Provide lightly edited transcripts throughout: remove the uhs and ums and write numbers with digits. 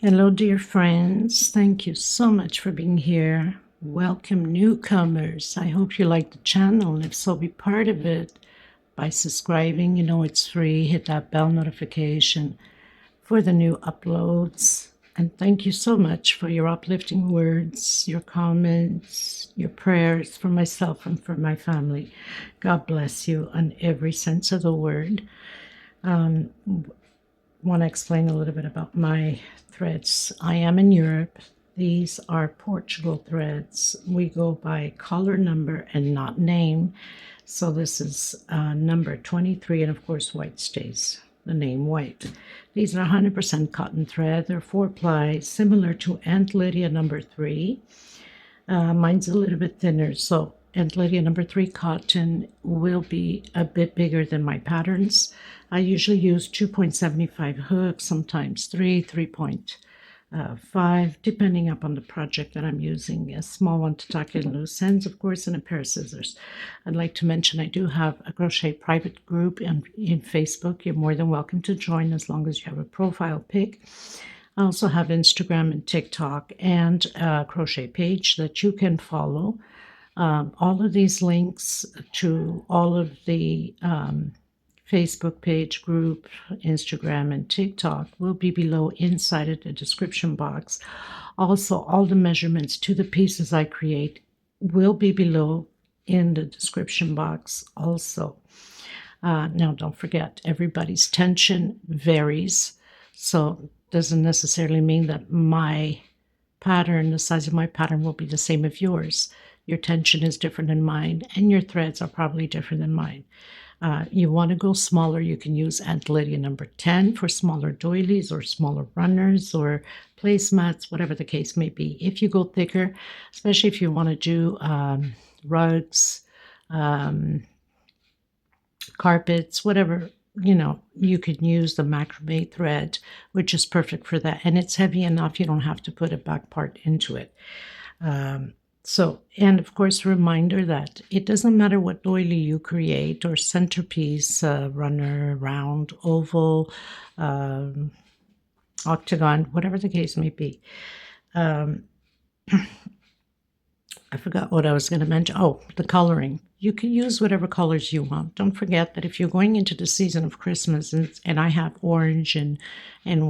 Hello, dear friends. Thank you so much for being here. Welcome, newcomers. I hope you like the channel. If so, be part of it by subscribing. You know it's free. Hit that bell notification for the new uploads. And thank you so much for your uplifting words, your comments, your prayers for myself and for my family. God bless you in every sense of the word. Want to explain a little bit about my threads. I am in Europe. These are Portugal threads. We go by color number and not name. So this is number 23, and of course white stays the name white. These are 100% cotton thread. They're 4-ply, similar to Aunt Lydia number 3. Mine's a little bit thinner, so Aunt Lydia number 3 cotton will be a bit bigger than my patterns. I usually use 2.75 hooks, sometimes 3.5, depending upon the project that I'm using. A small one to tuck in loose ends, of course, and a pair of scissors. I'd like to mention I do have a crochet private group in Facebook. You're more than welcome to join as long as you have a profile pic. I also have Instagram and TikTok and a crochet page that you can follow. All of these links to all of the Facebook page, group, Instagram, and TikTok will be below inside of the description box. Also, all the measurements to the pieces I create will be below in the description box also. Now, don't forget, everybody's tension varies, so doesn't necessarily mean that my pattern, the size of my pattern, will be the same as yours. Your tension is different than mine, and your threads are probably different than mine. You want to go smaller, you can use Aunt Lydia number 10 for smaller doilies or smaller runners or placemats, whatever the case may be. If you go thicker, especially if you want to do rugs, carpets, whatever, you can use the macrame thread, which is perfect for that. And it's heavy enough, you don't have to put a back part into it. And of course, a reminder that it doesn't matter what doily you create or centerpiece, runner, round, oval, octagon, whatever the case may be. I forgot what I was going to mention. Oh, the coloring. You can use whatever colors you want. Don't forget that if you're going into the season of Christmas and I have orange and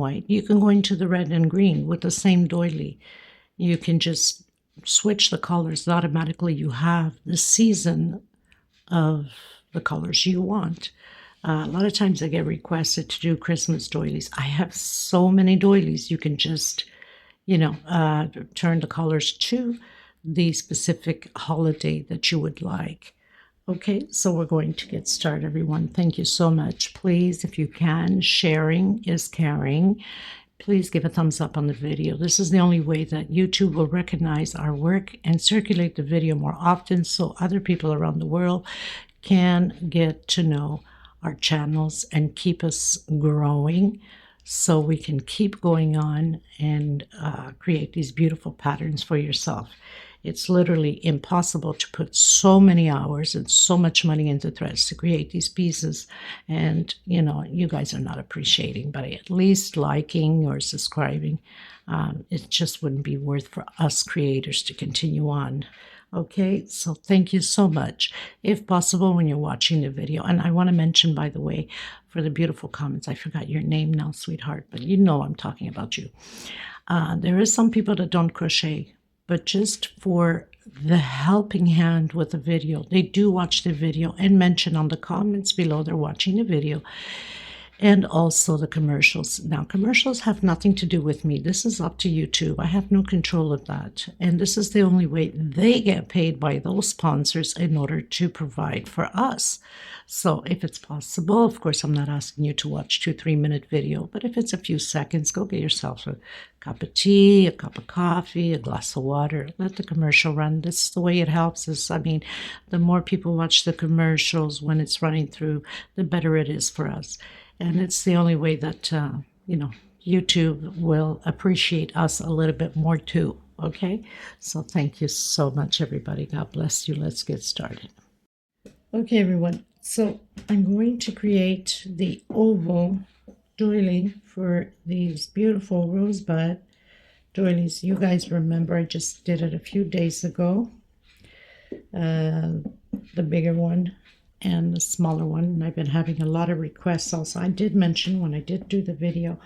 white, you can go into the red and green with the same doily. You can just switch the colors. Automatically you have the season of the colors you want. A lot of times I get requested to do Christmas doilies. I have so many doilies. You can just, turn the colors to the specific holiday that you would like. Okay, so we're going to get started, everyone. Thank you so much. Please, if you can, sharing is caring. Please give a thumbs up on the video. This is the only way that YouTube will recognize our work and circulate the video more often so other people around the world can get to know our channels and keep us growing so we can keep going on and create these beautiful patterns for yourself. It's literally impossible to put so many hours and so much money into threads to create these pieces. And, you guys are not appreciating, but at least liking or subscribing, it just wouldn't be worth for us creators to continue on. Okay, so thank you so much. If possible, when you're watching the video, and I want to mention, by the way, for the beautiful comments, I forgot your name now, sweetheart, but you know I'm talking about you. There is some people that don't crochet, but just for the helping hand with the video, they do watch the video and mention on the comments below they're watching the video, and also the commercials. Now, commercials have nothing to do with me. This is up to YouTube. I have no control of that. And this is the only way they get paid, by those sponsors, in order to provide for us. So if it's possible, of course, I'm not asking you to watch 2-3 minute video, but if it's a few seconds, go get yourself a cup of tea, a cup of coffee, a glass of water. Let the commercial run. This is the way it helps us. I mean, the more people watch the commercials when it's running through, the better it is for us. And it's the only way that, YouTube will appreciate us a little bit more too. Okay? So thank you so much, everybody. God bless you. Let's get started. Okay, everyone. So I'm going to create the oval doily for these beautiful rosebud doilies. You guys remember I just did it a few days ago. The bigger one and the smaller one. And I've been having a lot of requests also. I did mention when I did do the video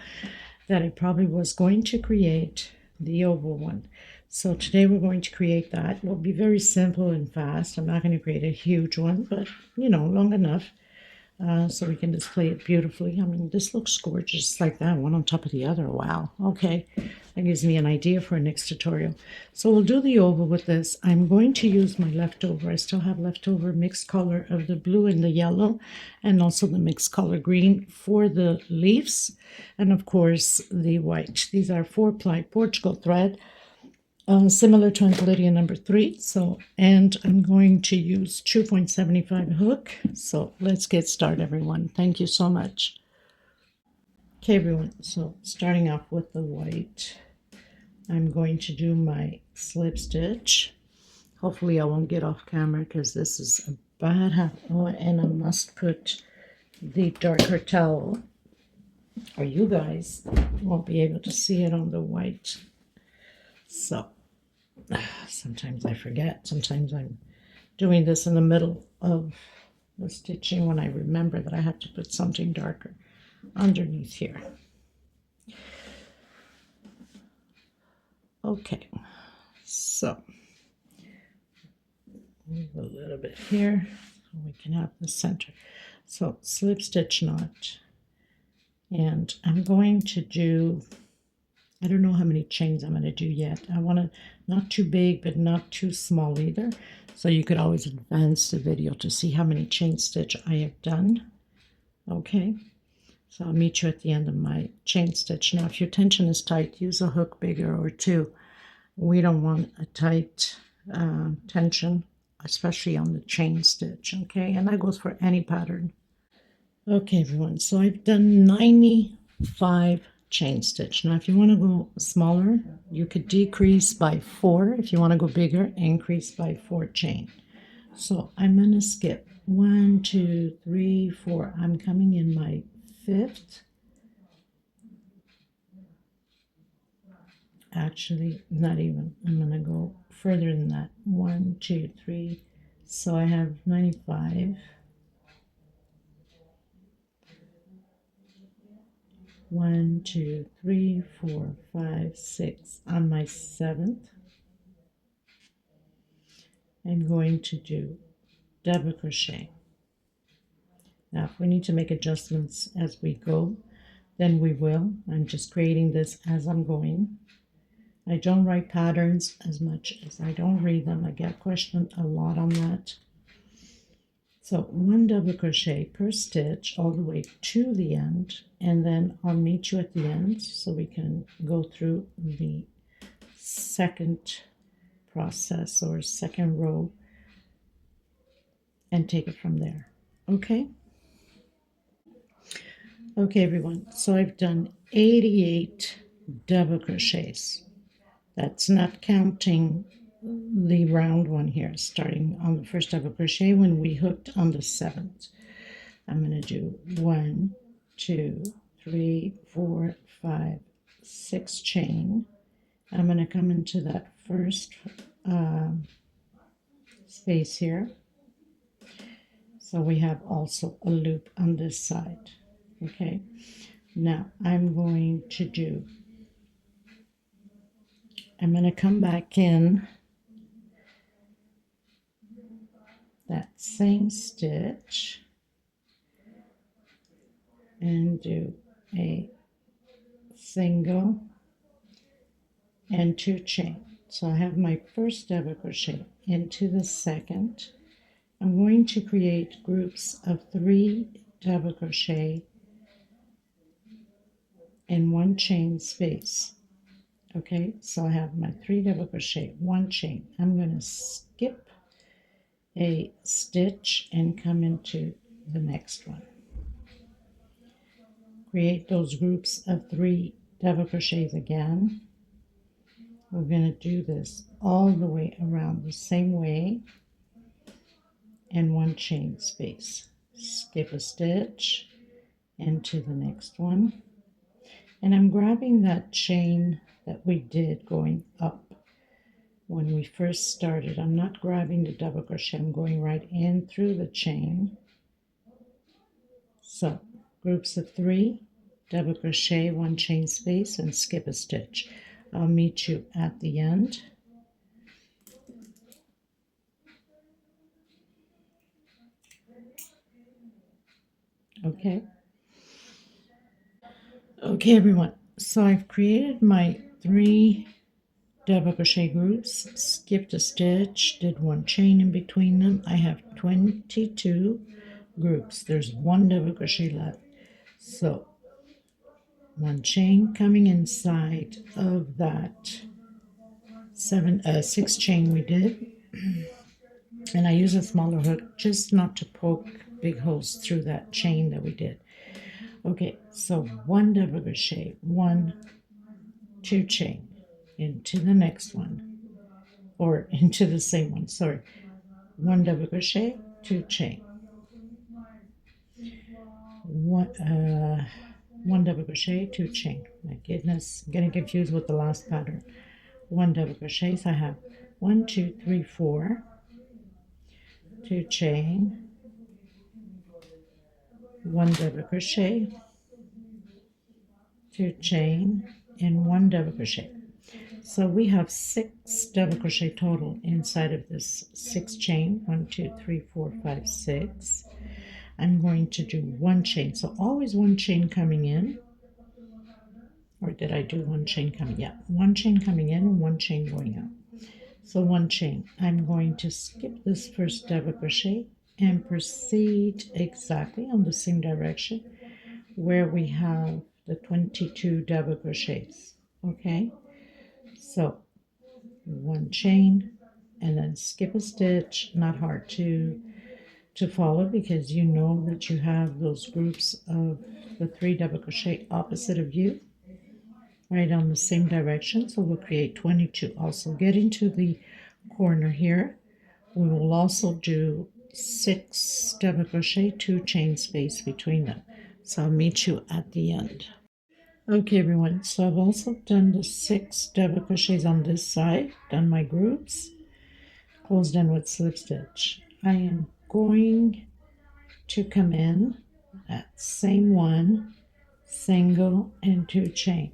that I probably was going to create the oval one. So today we're going to create that. It will be very simple and fast. I'm not going to create a huge one, but you know, long enough so we can display it beautifully. I mean, this looks gorgeous like that, one on top of the other. Wow. Okay, that gives me an idea for a next tutorial. So we'll do the oval with this. I'm going to use my leftover. I still have leftover mixed color of the blue and the yellow, and also the mixed color green for the leaves, and of course the white. These are 4-ply Portugal thread. Similar to Aunt Lydia number 3. So, and I'm going to use 2.75 hook. So let's get started, everyone. Thank you so much. Okay, everyone. So starting off with the white, I'm going to do my slip stitch. Hopefully I won't get off camera because this is a bad habit. Oh, and I must put the darker towel or you guys won't be able to see it on the white. So sometimes I forget. Sometimes I'm doing this in the middle of the stitching when I remember that I have to put something darker underneath here. Okay, so move a little bit here so we can have the center. So slip stitch knot, and I'm going to do, I don't know how many chains I'm going to do yet. I want to not too big, but not too small either. So you could always advance the video to see how many chain stitch I have done. Okay, so I'll meet you at the end of my chain stitch. Now, if your tension is tight, use a hook bigger or 2. We don't want a tight tension, especially on the chain stitch. Okay, and that goes for any pattern. Okay, everyone, so I've done 95 chain stitch. Now if you want to go smaller, you could decrease by 4. If you want to go bigger, increase by 4 chain. So I'm going to skip 1, 2, 3, 4. I'm coming in my 5th. Actually, not even. I'm going to go further than that. 1, 2, 3. So I have 95. 1, 2, 3, 4, 5, 6 on my 7th. I'm going to do double crochet. Now if we need to make adjustments as we go, then we will. I'm just creating this as I'm going. I don't write patterns as much as I don't read them. I get questioned a lot on that. So 1 double crochet per stitch all the way to the end, and then I'll meet you at the end so we can go through the second process or second row and take it from there. Okay? Okay, everyone, so I've done 88 double crochets. That's not counting the round one here, starting on the first double crochet when we hooked on the 7th. I'm going to do 1, 2, 3, 4, 5, 6 chain. I'm going to come into that first space here. So we have also a loop on this side. Okay, now I'm going to come back in that same stitch and do a single and 2 chain. So I have my first double crochet into the second. I'm going to create groups of 3 double crochet in 1 chain space. Okay, so I have my 3 double crochet, 1 chain. I'm going to skip a stitch and come into the next one. Create those groups of 3 double crochets again. We're going to do this all the way around the same way and 1 chain space. Skip a stitch, into the next one. And I'm grabbing that chain that we did going up when we first started. I'm not grabbing the double crochet, I'm going right in through the chain. So groups of 3, double crochet, 1 chain space, and skip a stitch. I'll meet you at the end. Okay. Okay, everyone. So I've created my 3 double crochet groups, skipped a stitch, did 1 chain in between them. I have 22 groups. There's 1 double crochet left. So 1 chain coming inside of that 6 chain we did. And I use a smaller hook just not to poke big holes through that chain that we did. Okay, so 1 double crochet, 1, 2 chain into the next one, or into the same one, sorry. 1 double crochet, 2 chain, 1 double crochet, 2 chain. My goodness, I'm getting confused with the last pattern. 1 double crochet, so I have 1, 2, 3, 4, 2 chain, 1 double crochet, 2 chain, and 1 double crochet. So we have 6 double crochet total inside of this 6 chain. 1, 2, 3, 4, 5, 6. I'm going to do 1 chain. So always 1 chain coming in. Or did I do 1 chain coming? Yeah, 1 chain coming in and 1 chain going out. So 1 chain. I'm going to skip this first double crochet and proceed exactly on the same direction where we have the 22 double crochets. Okay, so 1 chain and then skip a stitch. Not hard to follow because you know that you have those groups of the 3 double crochet opposite of you right on the same direction. So we'll create 22. Also get into the corner here. We will also do 6 double crochet, 2 chain space between them. So I'll meet you at the end. Okay, everyone, so I've also done the 6 double crochets on this side, done my groups, closed in with slip stitch. I am going to come in that same one, single and 2 chain.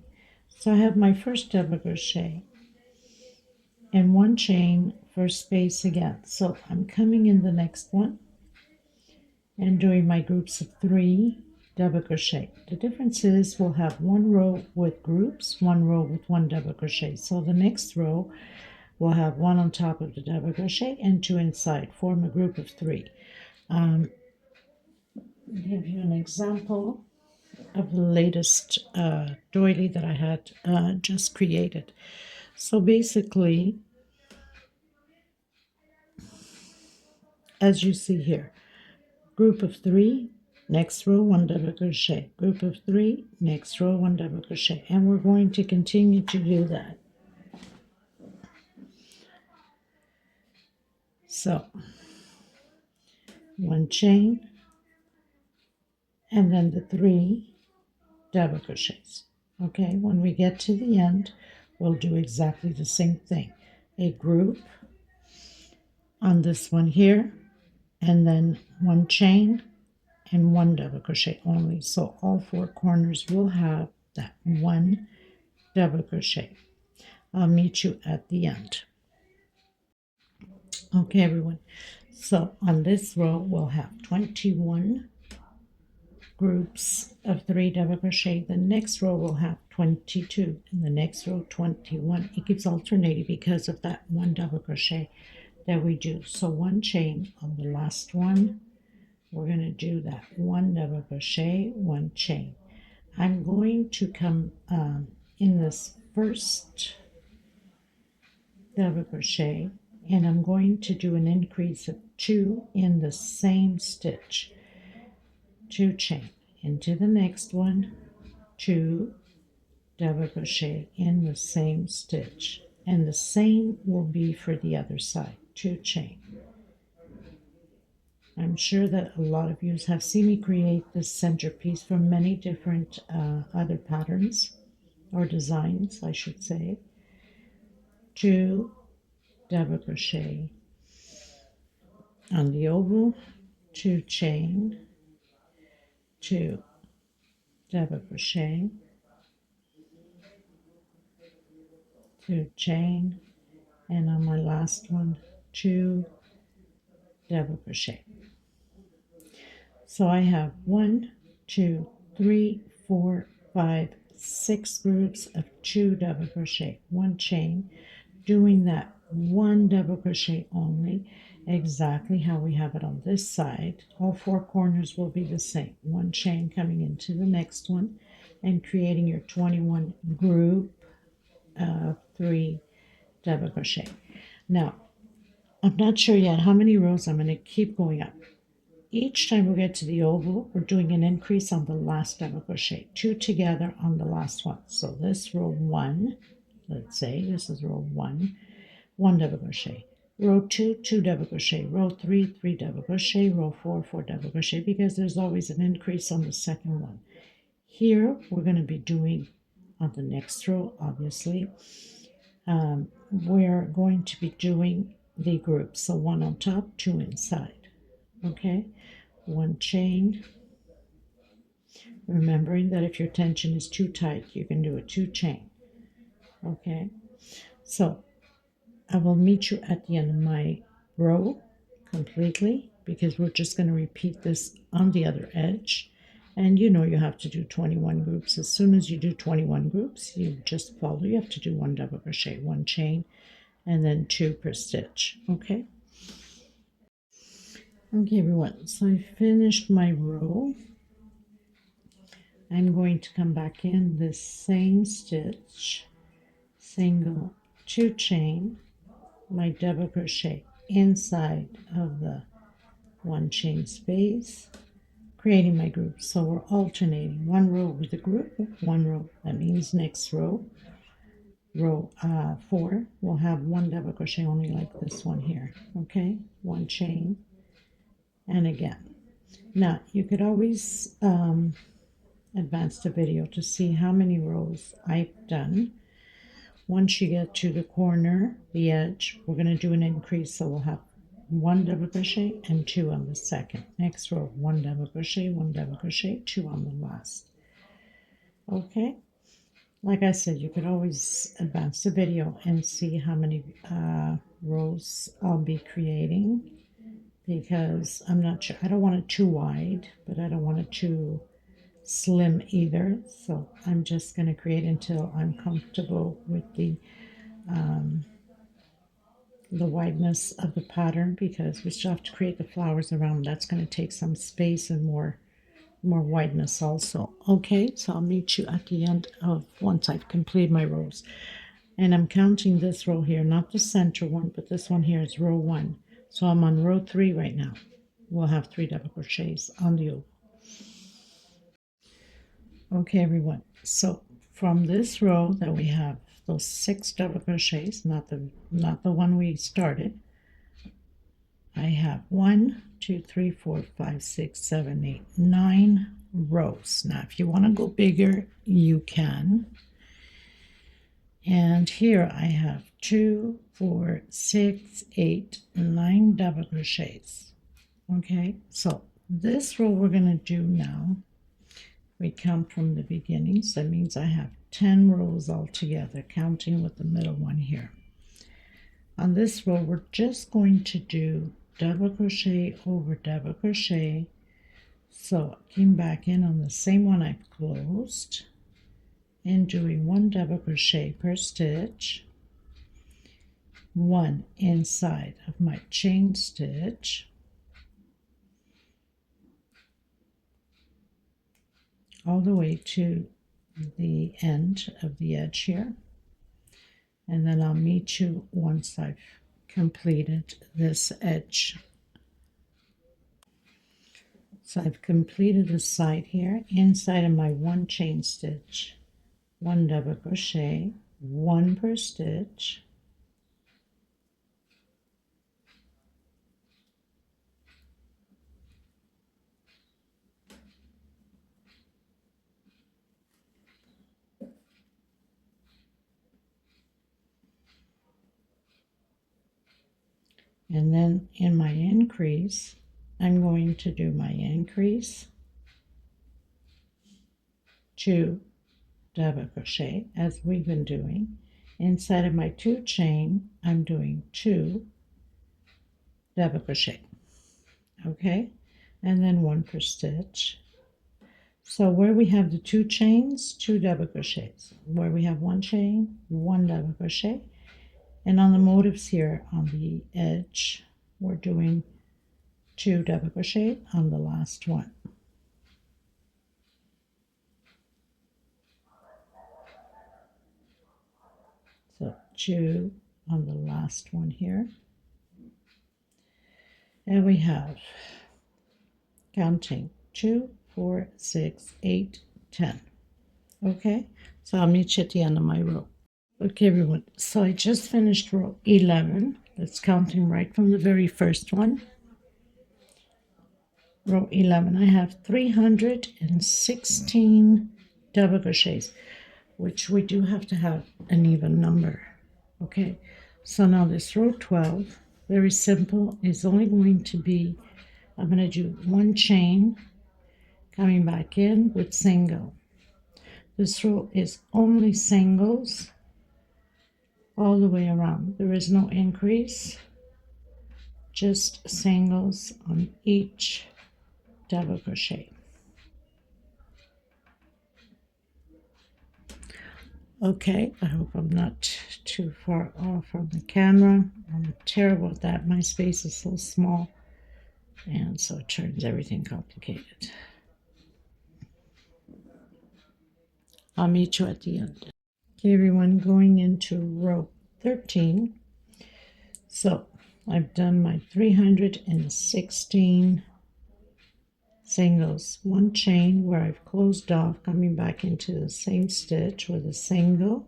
So I have my first double crochet and 1 chain for space again. So I'm coming in the next one and doing my groups of 3 double crochet. The difference is we'll have 1 row with groups, 1 row with 1 double crochet. So the next row we'll have 1 on top of the double crochet and 2 inside, form a group of 3. Give you an example of the latest doily that I had just created. So basically, as you see here, group of 3, next row 1 double crochet, group of 3, next row 1 double crochet, and we're going to continue to do that. So 1 chain and then the 3 double crochets. Okay, when we get to the end, we'll do exactly the same thing. A group on this one here, and then 1 chain and 1 double crochet only. So all 4 corners will have that 1 double crochet. I'll meet you at the end. Okay, everyone. So on this row, we'll have 21 groups of 3 double crochet. The next row will have 22, and the next row 21. It keeps alternating because of that 1 double crochet that we do. So 1 chain on the last one. We're going to do that 1 double crochet, 1 chain. I'm going to come in this first double crochet, and I'm going to do an increase of 2 in the same stitch. 2 chain into the next one, 2 double crochet in the same stitch, and the same will be for the other side. 2 chain, I'm sure that a lot of you have seen me create this centerpiece from many different other patterns or designs, I should say. 2 double crochet on the oval, 2 chain, 2 double crochet, 2 chain, and on my last one, 2 double crochet. So I have 1, 2, 3, 4, 5, 6 groups of 2 double crochet, 1 chain, doing that 1 double crochet only, exactly how we have it on this side. All 4 corners will be the same. 1 chain coming into the next one and creating your 21 group of 3 double crochet. Now, I'm not sure yet how many rows I'm going to keep going up. Each time we get to the oval, we're doing an increase on the last double crochet, 2 together on the last one. So this row 1, let's say this is row 1, 1 double crochet. Row 2, 2 double crochet. Row 3, 3 double crochet. Row 4, 4 double crochet, because there's always an increase on the second one. Here, we're going to be doing on the next row, obviously, we're going to be doing the group. So 1 on top, 2 inside. Okay, 1 chain, remembering that if your tension is too tight, you can do a 2 chain. Okay, so I will meet you at the end of my row completely, because we're just going to repeat this on the other edge. And you know you have to do 21 groups. As soon as you do 21 groups, you just follow. You have to do 1 double crochet, 1 chain, and then 2 per stitch. Okay, everyone, so I finished my row. I'm going to come back in this same stitch, single, 2 chain, my double crochet inside of the 1 chain space, creating my group. So we're alternating 1 row with a group, 1 row. That means next row, row 4, we'll have 1 double crochet only, like this one here. Okay, 1 chain, and again. Now you could always advance the video to see how many rows I've done. Once you get to the corner, the edge, we're going to do an increase, so we'll have 1 double crochet and 2 on the second. Next row, 1 double crochet, 1 double crochet, 2 on the last. Okay, like I said, you could always advance the video and see how many rows I'll be creating, because I'm not sure. I don't want it too wide, but I don't want it too slim either. So I'm just going to create until I'm comfortable with the wideness of the pattern, because we still have to create the flowers around. That's going to take some space and more wideness also. Okay, so I'll meet you at the end of once I've completed my rows. And I'm counting this row here, not the center one, but this one here is row 1. So I'm on row 3 right now. We'll have 3 double crochets on the oval. Okay, everyone, so from this row that we have those 6 double crochets, not the one we started, I have 1, 2, 3, 4, 5, 6, 7, 8, 9 rows. Now if you want to go bigger, you can. And here I have 2, 4, 6, 8, 9 double crochets. Okay, so this row we're going to do now, we come from the beginning, so that means I have 10 rows altogether, counting with the middle one here. On this row, we're just going to do double crochet over double crochet. So I came back in on the same one I've closed and doing 1 double crochet per stitch, 1 inside of my chain stitch, all the way to the end of the edge here, and then I'll meet you once I've completed this edge. So I've completed the side here. Inside of my 1 chain stitch, 1 double crochet, 1 per stitch, And then in my increase, I'm going to do my increase, 2 double crochet as we've been doing. Inside of my 2 chain, I'm doing 2 double crochet, okay, and then 1 per stitch. So where we have the 2 chains, 2 double crochets. Where we have 1 chain, 1 double crochet. And on the motifs here on the edge, we're doing 2 double crochet on the last one. So 2 on the last one here. And we have counting 2, 4, 6, 8, 10. Okay, so I'll meet you at the end of my row. Okay, everyone, so I just finished row 11. That's counting right from the very first one. Row 11, I have 316 double crochets, which we do have to have an even number. Okay, so now this row 12, very simple, is only going to be, I'm going to do 1 chain coming back in with single. This row is only singles all the way around. There is no increase, just singles on each double crochet. Okay, I hope I'm not too far off from the camera. I'm terrible at that. My space is so small, and so it turns everything complicated. I'll meet you at the end. Okay, everyone, going into row 13. So I've done my 316 singles, 1 chain where I've closed off, coming back into the same stitch with a single,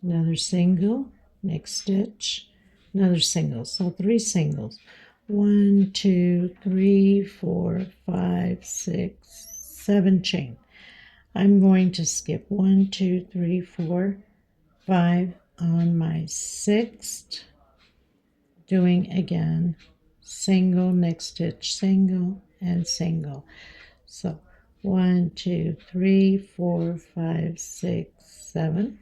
another single, next stitch, another single. So 3 singles. 1, 2, 3, 4, 5, 6, 7 chain. I'm going to skip 1, 2, 3, 4, 5 on my 6th, doing again single, next stitch, single, and single. So 1, 2, 3, 4, 5, 6, 7.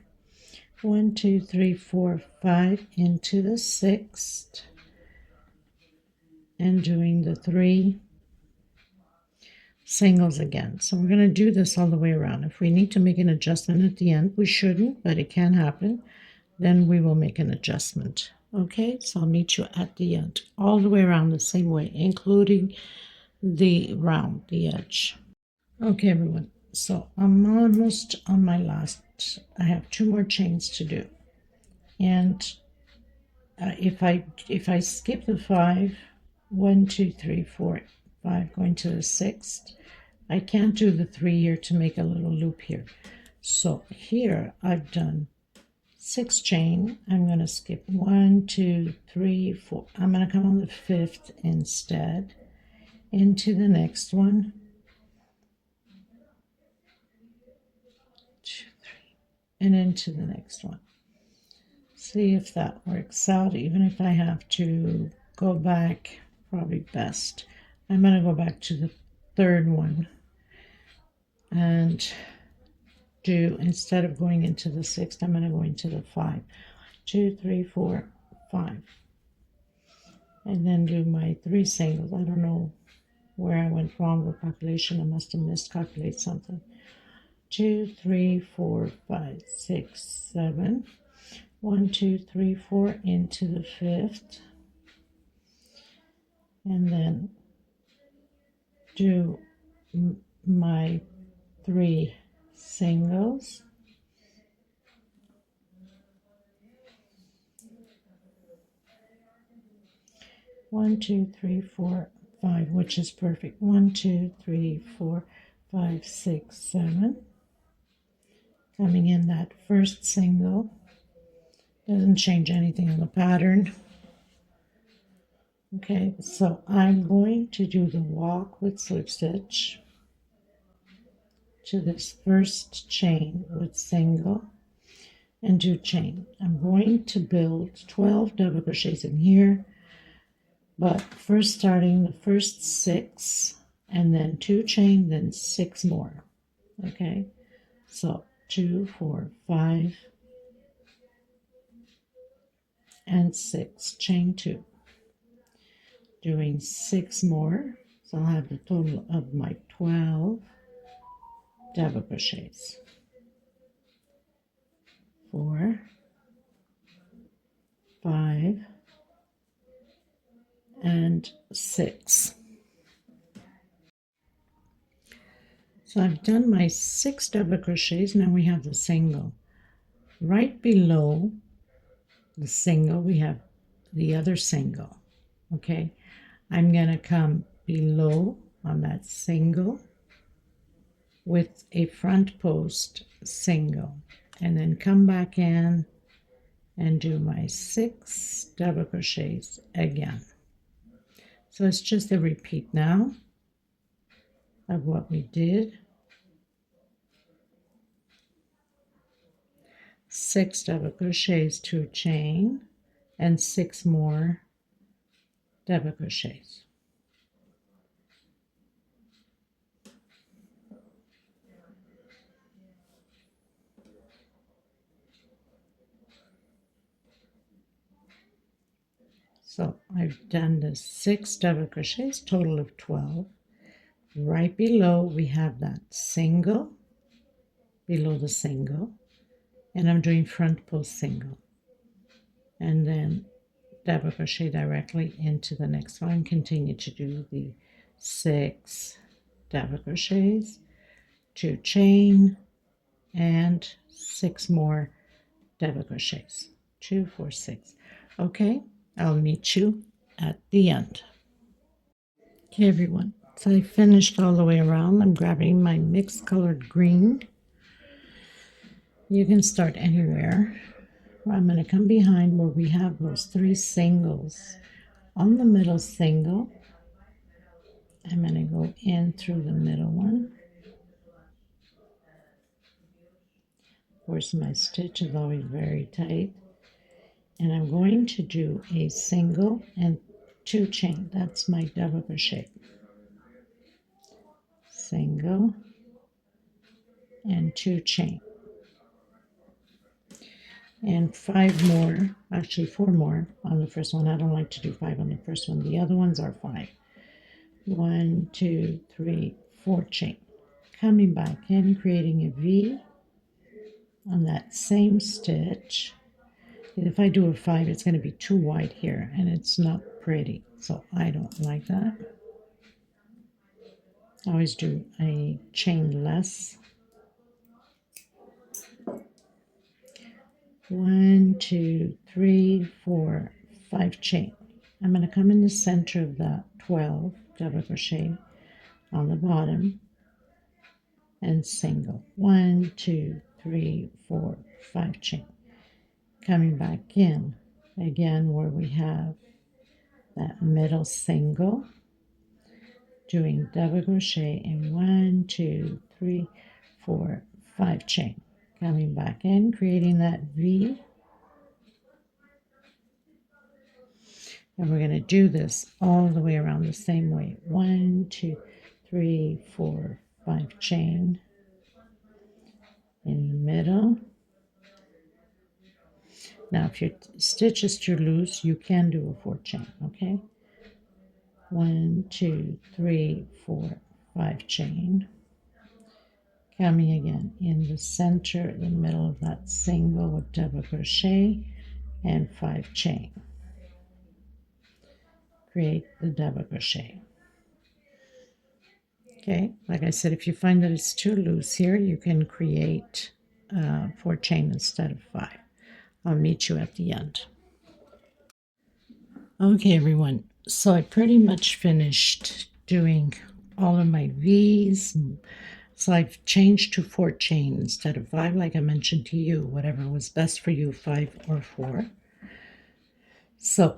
1, 2, 3, 4, 5 into the 6th, and doing the 3 singles again. So we're going to do this all the way around. If we need to make an adjustment at the end, we shouldn't, but it can happen. Then we will make an adjustment. Okay, so I'll meet you at the end, all the way around the same way, including the round, the edge. Okay, everyone, so I'm almost on my last. I have 2 more chains to do, and if I skip the 5, 1, 2, 3, 4, 5, going to the 6th, I can't do the 3 here to make a little loop here. So here I've done 6 chain. I'm going to skip 1, 2, 3, 4. I'm going to come on the 5th instead into the next one. 2, 3, and into the next one. See if that works out, even if I have to go back, probably best. I'm going to go back to the 3rd one and do, instead of going into the 6th, I'm going to go into the 5. 2, 3, 4, 5. And then do my 3 singles. I don't know where I went wrong with calculation. I must have miscalculated something. 2, 3, 4, 5, 6, 7. 1, 2, 3, 4 into the 5th. And then do my 3 singles. One, 2, 3, 4, 5, which is perfect. 1, 2, 3, 4, 5, 6, 7. Coming in that first single. Doesn't change anything on the pattern. Okay, so I'm going to do the walk with slip stitch to this first chain with single, and 2 chain. I'm going to build 12 double crochets in here, but first starting the first 6 and then 2 chain, then 6 more. Okay, so 2, 4, 5 and 6, chain 2, doing 6 more, so I'll have the total of my 12 double crochets. 4, 5 and 6. So I've done my 6 double crochets. Now we have the single. Right below the single we have the other single. Okay, I'm going to come below on that single with a front post single, and then come back in and do my 6 double crochets again. So it's just a repeat now of what we did. 6 double crochets, 2 chain, and 6 more double crochets. So I've done the 6 double crochets, total of 12. Right below we have that single, below the single, and I'm doing front post single, and then double crochet directly into the next one. Continue to do the 6 double crochets, 2 chain, and 6 more double crochets. 2, 4, 6. Okay, I'll meet you at the end. Okay, everyone, so I finished all the way around. I'm grabbing my mixed colored green. You can start anywhere. I'm going to come behind where we have those 3 singles. On the middle single, I'm going to go in through the middle one. Of course, my stitch is always very tight. And I'm going to do a single and 2 chain. That's my double crochet. Single and 2 chain. And 5 more, actually 4 more on the first one. I don't like to do 5 on the first one. The other ones are 5. 1, 2, 3, 4 chain. Coming back in, creating a V on that same stitch. If I do a 5, it's going to be too wide here, and it's not pretty, so I don't like that. I always do a chain less. 1, 2, 3, 4, 5 chain. I'm going to come in the center of that 12 double crochet on the bottom and single. 1, 2, 3, 4, 5 chain. Coming back in again where we have that middle single, doing double crochet in 1, 2, 3, 4, 5 chain. Coming back in, creating that V. And we're going to do this all the way around the same way. 1, 2, 3, 4, 5 chain in the middle. Now, if your stitch is too loose, you can do a 4 chain, okay? 1, 2, 3, 4, 5 chain. Coming again in the center, the middle of that single with double crochet and 5 chain. Create the double crochet. Okay, like I said, if you find that it's too loose here, you can create 4 chain instead of 5. I'll meet you at the end. Okay, everyone, so I pretty much finished doing all of my V's. So I've changed to 4 chain instead of 5, like I mentioned to you, whatever was best for you, 5 or 4. So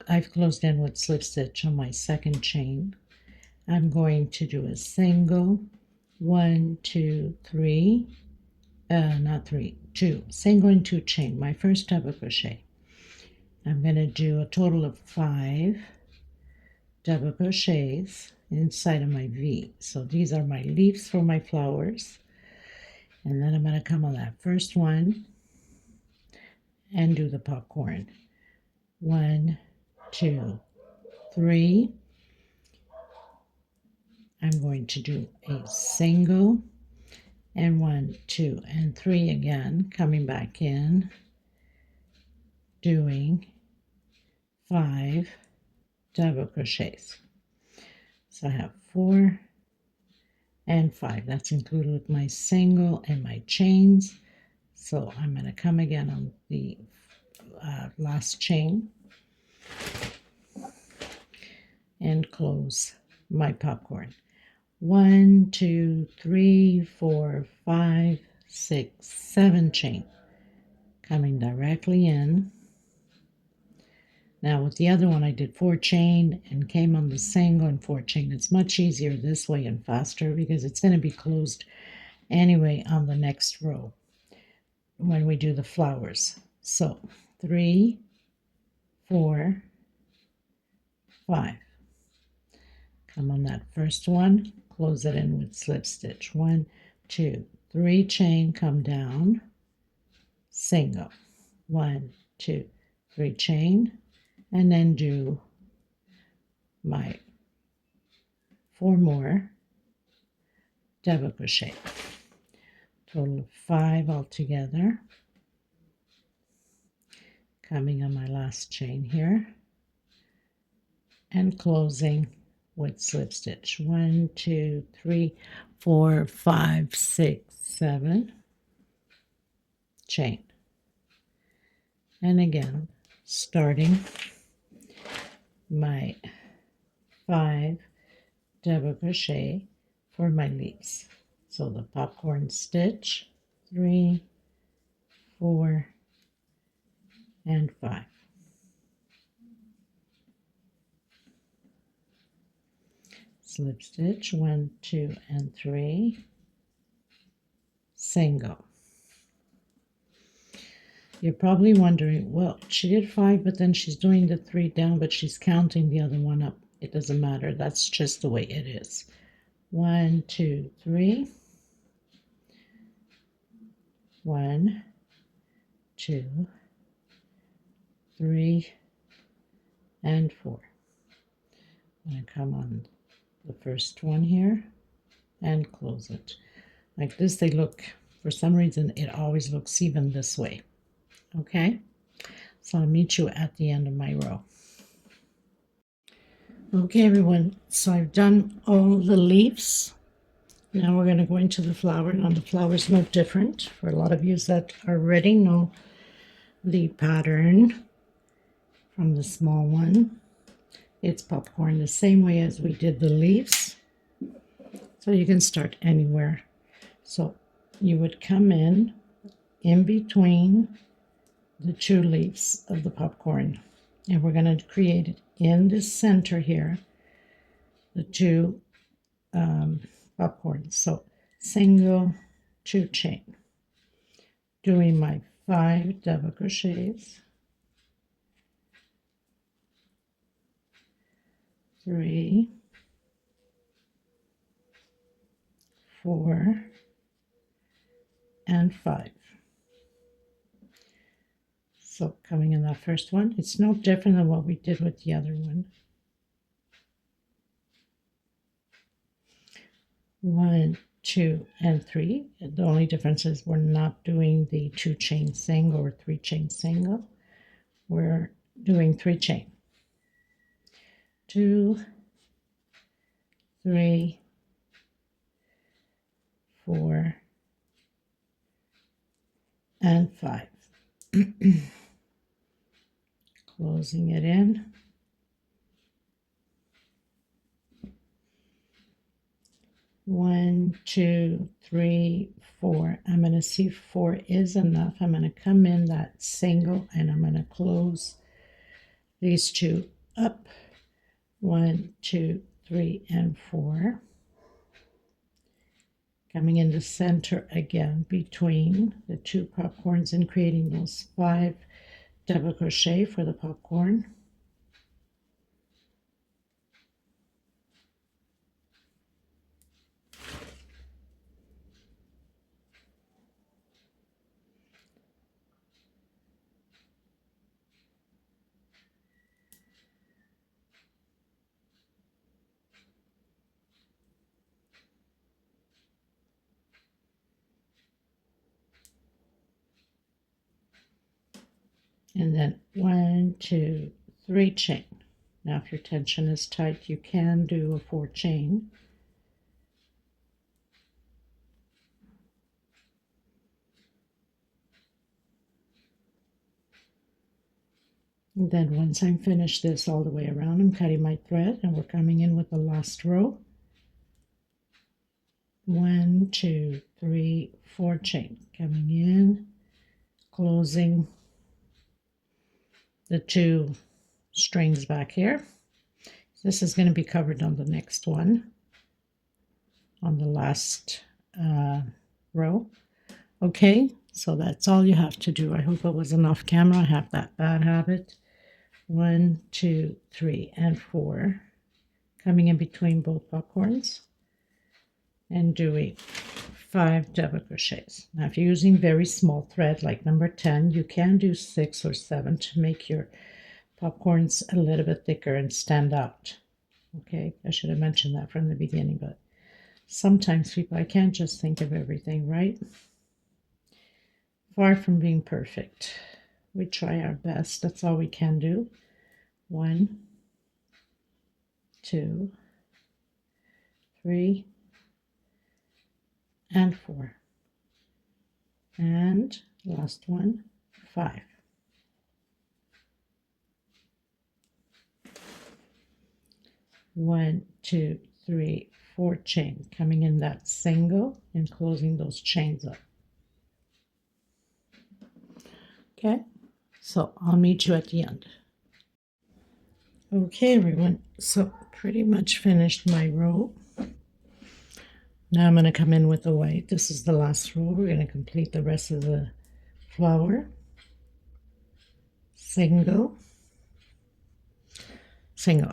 I've closed in with slip stitch on my second chain. I'm going to do a single, 1, 2, 3, not three, two, single and two chain, my first double crochet. I'm going to do a total of 5 double crochets inside of my V. So these are my leaves for my flowers. And then I'm going to come on that first one and do the popcorn. 1, 2, 3. I'm going to do a single and 1, 2, and 3 again, coming back in, doing 5 double crochets. So I have 4 and 5. That's included with my single and my chains. So I'm going to come again on the last chain and close my popcorn. 1, 2, 3, 4, 5, 6, 7 chain, coming directly in. Now with the other one I did 4 chain and came on the single and 4 chain. It's much easier this way and faster because it's going to be closed anyway on the next row when we do the flowers. So 3, 4, 5. Come on that first one, close it in with slip stitch. 1, 2, 3 chain, come down, single. 1, 2, 3 chain, and then do my 4 more double crochet. Total of 5 altogether. Coming on my last chain here and closing with slip stitch. 1, 2, 3, 4, 5, 6, 7 chain. And again, starting my 5 double crochet for my leaves. So the popcorn stitch, 3, 4, and 5. Slip stitch, 1, 2, and 3, single. You're probably wondering, well, she did 5, but then she's doing the 3 down, but she's counting the other one up. It doesn't matter. That's just the way it is. 1, 2, 3. 1, 2, 3, and 4. I'm going to come on the first one here and close it. Like this, they look, for some reason, it always looks even this way. Okay? So I'll meet you at the end of my row. Okay, everyone, so I've done all the leaves. Now we're going to go into the flower. Now the flower is no different. For a lot of you that already know the pattern from the small one, it's popcorn the same way as we did the leaves. So you can start anywhere. So you would come in between the 2 leaves of the popcorn, and we're going to create it in the center here, the 2 popcorn. So single, 2 chain, doing my 5 double crochets, 3, 4, and 5. So coming in that first one, it's no different than what we did with the other one. 1, 2, and 3. The only difference is we're not doing the 2 chain single or 3 chain single. We're doing 3 chain. 2, 3, 4, and 5. Closing it in. 1, 2, 3, 4. I'm going to see if 4 is enough. I'm going to come in that single and I'm going to close these 2 up. 1, 2, 3, and 4. coming in the center again between the two popcorns and creating those 5 double crochet for the popcorn. And then 1, 2, 3 chain. Now if your tension is tight, you can do a 4 chain. And then once I'm finished this all the way around, I'm cutting my thread and we're coming in with the last row. 1, 2, 3, 4 chain. Coming in, closing the 2 strings back here. This is going to be covered on the next one, on the last row. Okay, so that's all you have to do. I hope it was enough camera. I have that bad habit. 1, 2, 3, and 4, coming in between both popcorns and doing 5 double crochets. Now if you're using very small thread like number 10, you can do 6 or 7 to make your popcorns a little bit thicker and stand out. Okay, I should have mentioned that from the beginning, but sometimes people, I can't just think of everything, right? Far from being perfect. We try our best. That's all we can do. 1, 2, 3, and 4. And last one, 5. One, 2, 3, 4 chain, coming in that single and closing those chains up. Okay, so I'll meet you at the end. Okay, everyone, so pretty much finished my row. Now I'm going to come in with the white. This is the last row. We're going to complete the rest of the flower. Single,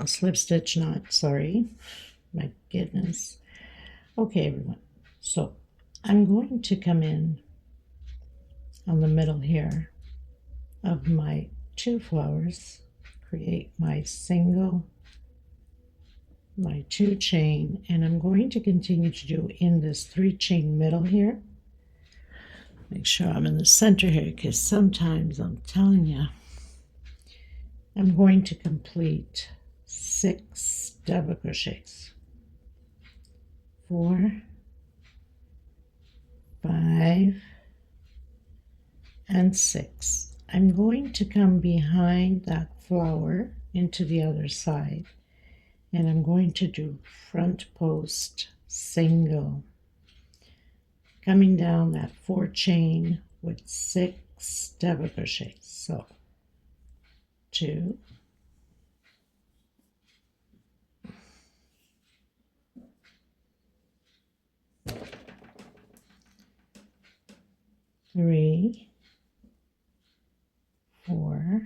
slip stitch knot, sorry, my goodness. Okay, everyone, so I'm going to come in on the middle here of my 2 flowers, create my single, my 2 chain, and I'm going to continue to do in this 3 chain middle here. Make sure I'm in the center here, because sometimes I'm telling you, I'm going to complete 6 double crochets. 4, 5, and 6. I'm going to come behind that flower into the other side, and I'm going to do front post single, coming down that 4 chain with 6 double crochets. So 2, 3, 4,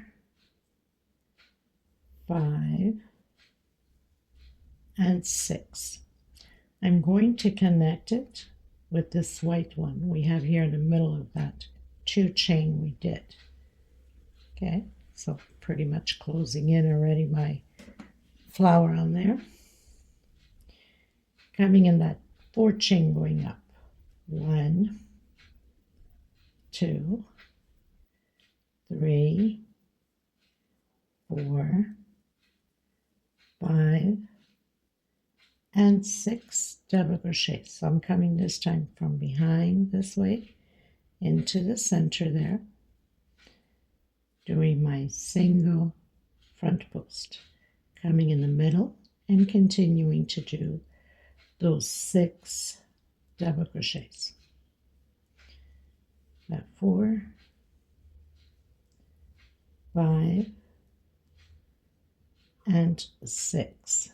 5, and 6. I'm going to connect it with this white one we have here in the middle of that 2 chain we did. Okay, so pretty much closing in already my flower on there. Coming in that 4 chain going up. 1, 2, 3, 4, 5, and 6 double crochets. So I'm coming this time from behind this way into the center there, doing my single front post, coming in the middle and continuing to do those 6 double crochets. That 4, 5, and 6.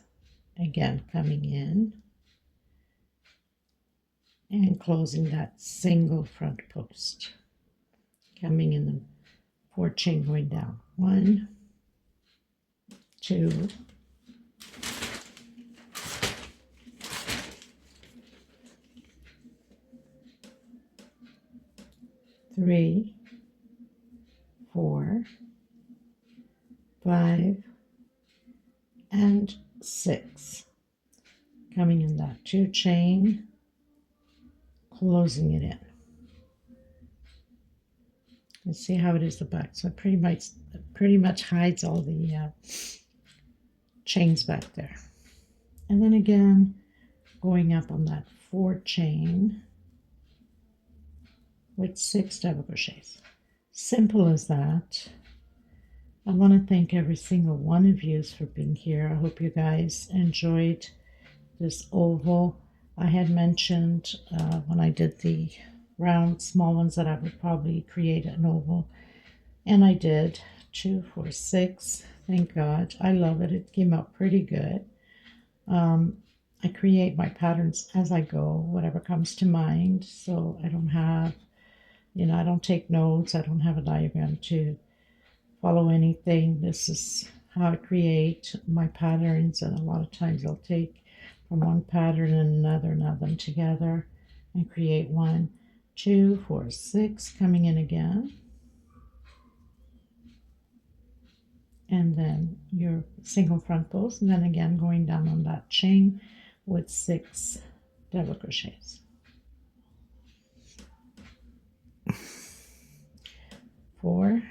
Again, coming in and closing that single front post, coming in the 4 chain going down. 1, 2, 3, 4, 5, and 6. Coming in that 2 chain, closing it in. You see how it is the back, so it pretty much hides all the chains back there. And then again, going up on that 4 chain with 6 double crochets. Simple as that. I want to thank every single one of you for being here. I hope you guys enjoyed this oval. I had mentioned when I did the round small ones that I would probably create an oval, and I did. 2, 4, 6. Thank God. I love it. It came out pretty good. I create my patterns as I go, whatever comes to mind. So I don't have, I don't take notes. I don't have a diagram to follow anything. This is how I create my patterns, and a lot of times I'll take from one pattern and another and add them together and create 1, 2, 4, 6, coming in again. And then your single front post, and then again going down on that chain with 6 double crochets. 4,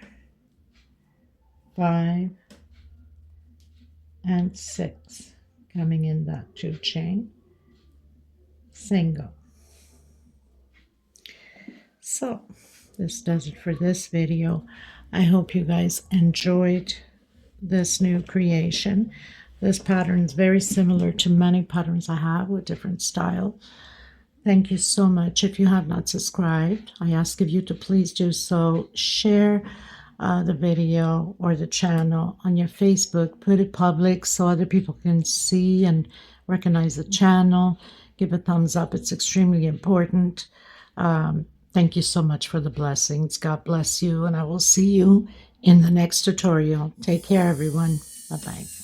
5, and 6, coming in that 2 chain, single. So this does it for this video. I hope you guys enjoyed this new creation. This pattern is very similar to many patterns I have with different style. Thank you so much. If you have not subscribed, I ask of you to please do so. Share the video or the channel on your Facebook. Put it public so other people can see and recognize the channel. Give a thumbs up. It's extremely important. Thank you so much for the blessings. God bless you, and I will see you in the next tutorial. Take care, everyone. Bye-bye.